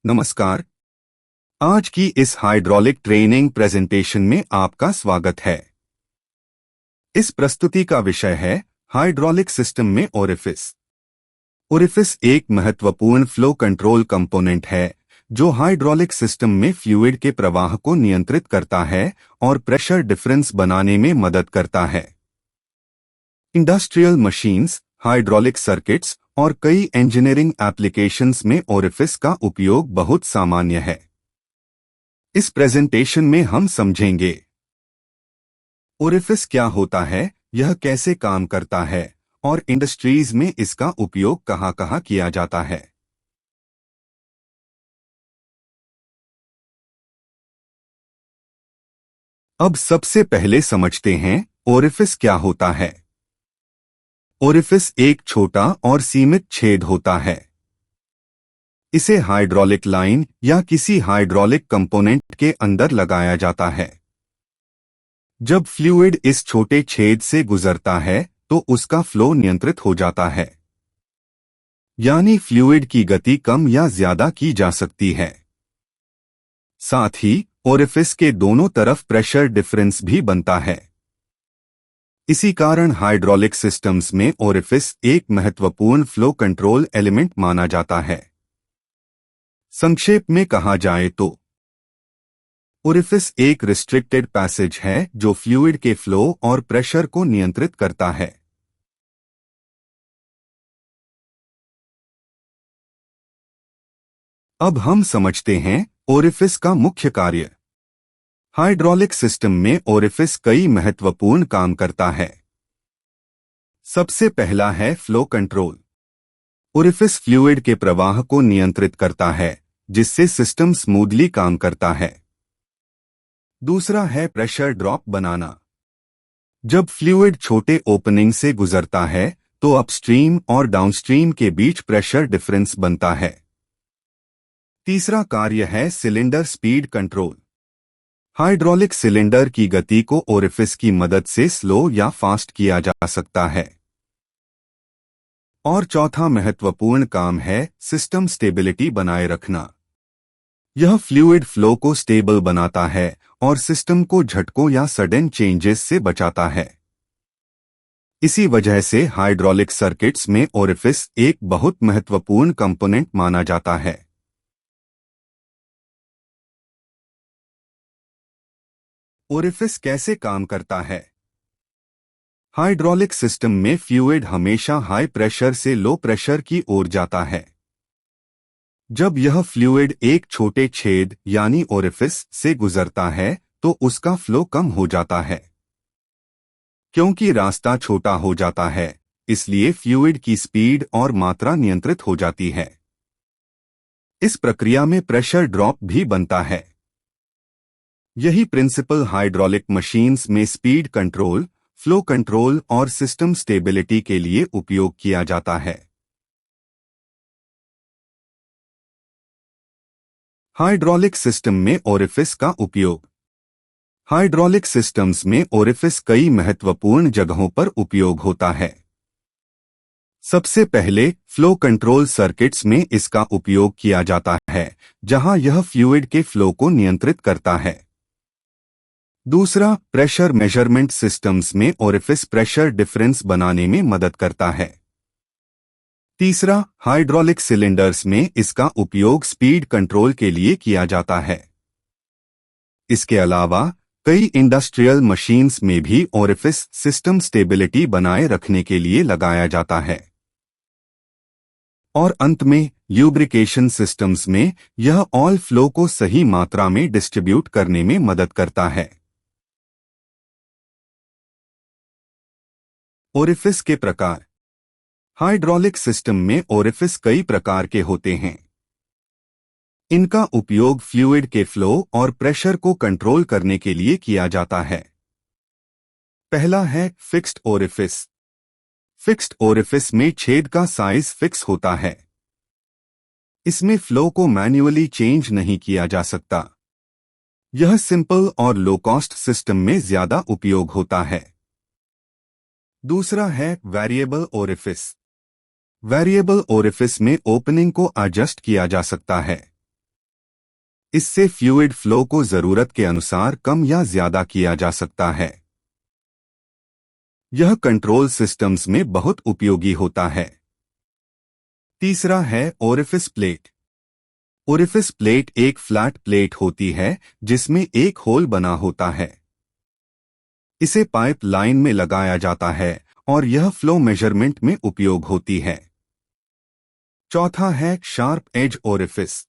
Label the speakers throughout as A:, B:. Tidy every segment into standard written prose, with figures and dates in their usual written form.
A: नमस्कार। आज की इस हाइड्रोलिक ट्रेनिंग प्रेजेंटेशन में आपका स्वागत है। इस प्रस्तुति का विषय है हाइड्रोलिक सिस्टम में ओरिफिस। ओरिफिस एक महत्वपूर्ण फ्लो कंट्रोल कंपोनेंट है जो हाइड्रोलिक सिस्टम में फ्लूइड के प्रवाह को नियंत्रित करता है और प्रेशर डिफरेंस बनाने में मदद करता है। इंडस्ट्रियल मशीन्स, हाइड्रोलिक सर्किट्स और कई इंजीनियरिंग एप्लीकेशंस में ओरिफिस का उपयोग बहुत सामान्य है। इस प्रेजेंटेशन में हम समझेंगे ओरिफिस क्या होता है, यह कैसे काम करता है और इंडस्ट्रीज में इसका उपयोग कहाँ-कहाँ किया जाता है। अब सबसे पहले समझते हैं ओरिफिस क्या होता है। ओरिफिस एक छोटा और सीमित छेद होता है। इसे हाइड्रोलिक लाइन या किसी हाइड्रोलिक कंपोनेंट के अंदर लगाया जाता है। जब फ्लूइड इस छोटे छेद से गुजरता है तो उसका फ्लो नियंत्रित हो जाता है, यानी फ्लूइड की गति कम या ज्यादा की जा सकती है। साथ ही ओरिफिस के दोनों तरफ प्रेशर डिफरेंस भी बनता है। इसी कारण हाइड्रोलिक सिस्टम्स में ओरिफिस एक महत्वपूर्ण फ्लो कंट्रोल एलिमेंट माना जाता है। संक्षेप में कहा जाए तो ओरिफिस एक रिस्ट्रिक्टेड पैसेज है जो फ्लूइड के फ्लो और प्रेशर को नियंत्रित करता है। अब हम समझते हैं ओरिफिस का मुख्य कार्य। हाइड्रोलिक सिस्टम में ओरिफिस कई महत्वपूर्ण काम करता है। सबसे पहला है फ्लो कंट्रोल। ओरिफिस फ्लूइड के प्रवाह को नियंत्रित करता है, जिससे सिस्टम स्मूथली काम करता है। दूसरा है प्रेशर ड्रॉप बनाना। जब फ्लूइड छोटे ओपनिंग से गुजरता है तो अपस्ट्रीम और डाउनस्ट्रीम के बीच प्रेशर डिफरेंस बनता है। तीसरा कार्य है cylinder speed control. Hydraulic cylinder की गति को ओरिफिस की मदद से स्लो या फास्ट किया जा सकता है। और चौथा महत्वपूर्ण काम है सिस्टम स्टेबिलिटी बनाए रखना। यह फ्लूइड फ्लो को स्टेबल बनाता है और सिस्टम को झटकों या सडन चेंजेस से बचाता है। इसी वजह से हाइड्रोलिक सर्किट्स में ओरिफिस एक बहुत महत्वपूर्ण कंपोनेंट माना जाता है। ओरिफिस कैसे काम करता है? हाइड्रोलिक सिस्टम में फ्लूइड हमेशा हाई प्रेशर से लो प्रेशर की ओर जाता है। जब यह फ्लूइड एक छोटे छेद यानी ओरिफिस से गुजरता है तो उसका फ्लो कम हो जाता है। क्योंकि रास्ता छोटा हो जाता है, इसलिए फ्लूइड की स्पीड और मात्रा नियंत्रित हो जाती है। इस प्रक्रिया में प्रेशर ड्रॉप भी बनता है। यही प्रिंसिपल हाइड्रोलिक मशीन्स में स्पीड कंट्रोल, फ्लो कंट्रोल और सिस्टम स्टेबिलिटी के लिए उपयोग किया जाता है। हाइड्रोलिक सिस्टम में ओरिफिस का उपयोग। हाइड्रोलिक सिस्टम्स में ओरिफिस कई महत्वपूर्ण जगहों पर उपयोग होता है। सबसे पहले फ्लो कंट्रोल सर्किट्स में इसका उपयोग किया जाता है, जहां यह फ्लूइड के फ्लो को नियंत्रित करता है। दूसरा, प्रेशर मेजरमेंट सिस्टम्स में ओरिफिस प्रेशर डिफरेंस बनाने में मदद करता है। तीसरा, हाइड्रोलिक सिलेंडर्स में इसका उपयोग स्पीड कंट्रोल के लिए किया जाता है। इसके अलावा कई इंडस्ट्रियल मशीन्स में भी ओरिफिस सिस्टम स्टेबिलिटी बनाए रखने के लिए लगाया जाता है। और अंत में ल्यूब्रिकेशन सिस्टम्स में यह ऑयल फ्लो को सही मात्रा में डिस्ट्रीब्यूट करने में मदद करता है। ओरिफिस के प्रकार। हाइड्रोलिक सिस्टम में ओरिफिस कई प्रकार के होते हैं। इनका उपयोग फ्लूइड के फ्लो और प्रेशर को कंट्रोल करने के लिए किया जाता है। पहला है फिक्स्ड ओरिफिस। फिक्स्ड ओरिफिस में छेद का साइज फिक्स होता है। इसमें फ्लो को मैन्युअली चेंज नहीं किया जा सकता। यह सिंपल और लो कॉस्ट सिस्टम में ज्यादा उपयोग होता है। दूसरा है वेरिएबल ओरिफिस। वेरिएबल ओरिफिस में ओपनिंग को एडजस्ट किया जा सकता है। इससे फ्लूइड फ्लो को जरूरत के अनुसार कम या ज्यादा किया जा सकता है। यह कंट्रोल सिस्टम्स में बहुत उपयोगी होता है। तीसरा है ओरिफिस प्लेट। ओरिफिस प्लेट एक फ्लैट प्लेट होती है जिसमें एक होल बना होता है। इसे पाइप लाइन में लगाया जाता है और यह फ्लो मेजरमेंट में उपयोग होती है। चौथा है sharp edge orifice.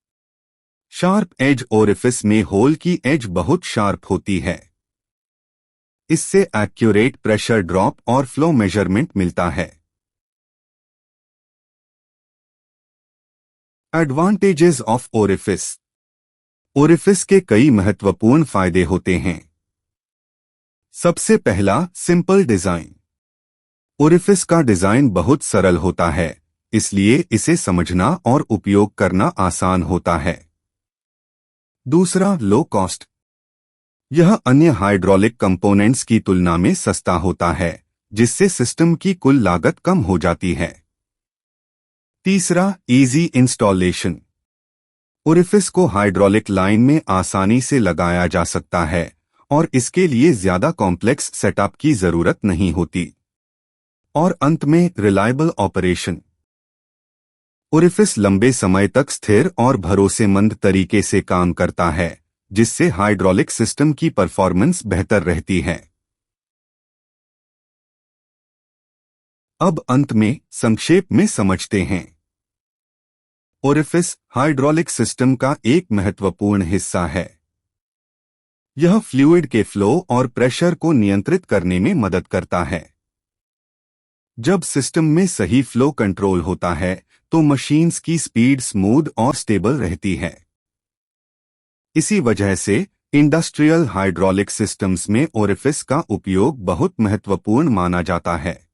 A: Sharp edge orifice में होल की एज बहुत शार्प होती है। इससे एक्यूरेट प्रेशर ड्रॉप और फ्लो मेजरमेंट मिलता है। Advantages of orifice. ओरिफिस के कई महत्वपूर्ण फायदे होते हैं। सबसे पहला, सिंपल डिजाइन। ओरिफिस का डिजाइन बहुत सरल होता है, इसलिए इसे समझना और उपयोग करना आसान होता है। दूसरा, लो कॉस्ट। यह अन्य हाइड्रोलिक कंपोनेंट्स की तुलना में सस्ता होता है, जिससे सिस्टम की कुल लागत कम हो जाती है। तीसरा, इजी इंस्टॉलेशन। ओरिफिस को हाइड्रोलिक लाइन में आसानी से लगाया जा सकता है और इसके लिए ज्यादा कॉम्प्लेक्स सेटअप की जरूरत नहीं होती। और अंत में, रिलायबल ऑपरेशन। ओरिफिस लंबे समय तक स्थिर और भरोसेमंद तरीके से काम करता है, जिससे हाइड्रोलिक सिस्टम की परफॉर्मेंस बेहतर रहती है। अब अंत में संक्षेप में समझते हैं। ओरिफिस हाइड्रोलिक सिस्टम का एक महत्वपूर्ण हिस्सा है। यह फ्लूइड के फ्लो और प्रेशर को नियंत्रित करने में मदद करता है। जब सिस्टम में सही फ्लो कंट्रोल होता है तो मशीन्स की स्पीड स्मूथ और स्टेबल रहती है। इसी वजह से इंडस्ट्रियल हाइड्रोलिक सिस्टम्स में ओरिफिस का उपयोग बहुत महत्वपूर्ण माना जाता है।